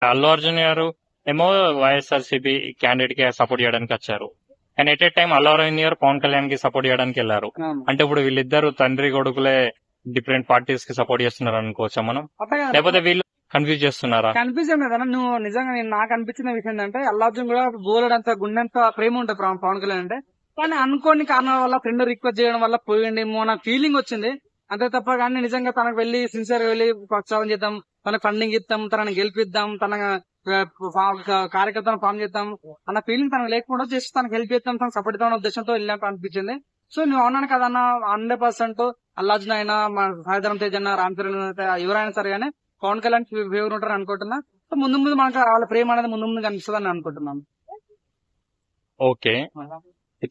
అల్లు అర్జున్ గారు ఏమో వైఎస్ఆర్సీపీ క్యాండిడేట్ కి సపోర్ట్ చేయడానికి వచ్చారు. And at a time Allu Aravind garu Pawan Kalyan కి సపోర్ట్ చేయడానికి వెళ్లారు. అవును. అంటే ఇప్పుడు వీళ్ళిద్దరు తండ్రి కొడుకులే డిఫరెంట్ పార్టీస్ కి సపోర్ట్ చేస్తున్నారు అనుకోవచ్చా మనం, అట్లా కాదు. లేకపోతే వీళ్ళు కన్ఫ్యూజ్ చేస్తున్నారా? కనిపించాం కదా నువ్వు నిజంగా నాకు అనిపించిన విషయం ఏంటంటే అల్లు అర్జున్ కూడా బోలెడంత గుండెంత ప్రేమ ఉంటుంది పవన్ కళ్యాణ్ అంటే. కానీ అనుకోని కారణాల వల్ల ఫ్రెండ్ రిక్వెస్ట్ చేయడం వల్ల పోయిండేమో నాకు ఫీలింగ్ వచ్చింది. అంతే తప్ప కానీ నిజంగా తనకు వెళ్లి సిన్సియర్ గా వెళ్లి ప్రోత్సాహం చేద్దాం, తనకు ఫండింగ్ ఇద్దాం, తనని గెలిపిద్దాం, తన కార్యకర్తను ఫామ్ చేద్దాం అన్న ఫీలింగ్ తనకు లేకుండా చేసి తనకు హెల్ప్ చేద్దాం, తనకు సపోర్ట్ ఇద్దాం అన్న ఉద్దేశంతో వెళ్ళినట్టు అనిపించింది. సో నువ్వు అన్నాను కదన్న 100% అల్లు అర్జున్ అయినా మా సాయిధరం తేజ్ అన్న రామ్ చరణ్ ఎవరైనా సరే కానీ పవన్ కళ్యాణ్ ఫేవర్ ఉంటారు అనుకుంటున్నా. సో ముందు ముందు మనకు వాళ్ళ ప్రేమ అనేది ముందు ముందు కనిపిస్తుంది అని అనుకుంటున్నాను. ఓకే,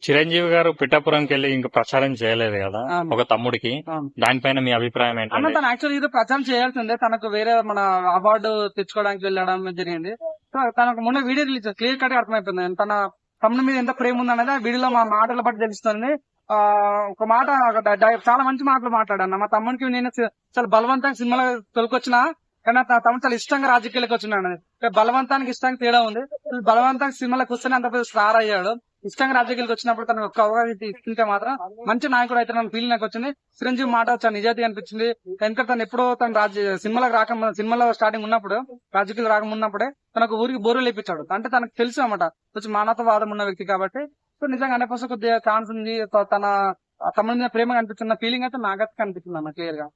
చిరంజీవి గారు పిఠాపురంకి వెళ్ళి ఇంకా ప్రచారం చేయలేదు కదా అవును. ఒక తమ్ముడికి, అవును. దానిపైన మీ అభిప్రాయం అన్న ఏంటంటే? తను యాక్చువల్లీ ఇది ప్రచారం చేయాల్సిందే, తనకు వేరే మన అవార్డు తెచ్చుకోవడానికి వెళ్ళడం జరిగింది. సో తనకు మొన్న వీడియో రిలీజ్ క్లియర్ కట్ అర్థమైపోయింది తన తమ్ముడి మీద ఎంత ప్రేమ ఉందనేది ఆ వీడియోలో మా మాటల బట్టి తెలుస్తుంది. ఒక మాట చాలా మంచి మాటలు మాట్లాడాను. మా తమ్ముడికి నేను చాలా బలవంతంగా సినిమాలో తొలకొచ్చినా కానీ నా తమ్ముడు చాలా ఇష్టంగా రాజకీయాలకు వచ్చినాడు. బలవంతానికి ఇష్టానికి తేడా ఉంది. బలవంతంగా సినిమాలకు వస్తేనే అంత పెద్ద స్టార్ అయ్యాడు. ఇష్టంగా రాజకీయాలకు వచ్చినప్పుడు తనకు ఒక్క అవగాహన ఇస్తుంటే మాత్రం మంచి నాయకుడు అయితే నన్ను ఫీల్ నాకు వచ్చింది. చిరంజీవి మాట చాలా నిజాయితీ అనిపించింది. ఎందుకంటే తను ఎప్పుడో తన సినిమాలకు సినిమాలో స్టార్టింగ్ ఉన్నప్పుడు రాజకీయాలు రాకమున్నప్పుడే తనకు ఊరికి బోరు లేపించాడు. అంటే తనకు తెలుసు అన్నమాట కొంచెం మానవతావాదం ఉన్న వ్యక్తి కాబట్టి. సో నిజంగా 100% కొద్దిగా ఛాన్స్ ఉంది. తన తమ్ముడి మీద ప్రేమ కనిపిస్తున్న ఫీలింగ్ అయితే నాకైతే కనిపిస్తుంది అన్న క్లియర్ గా.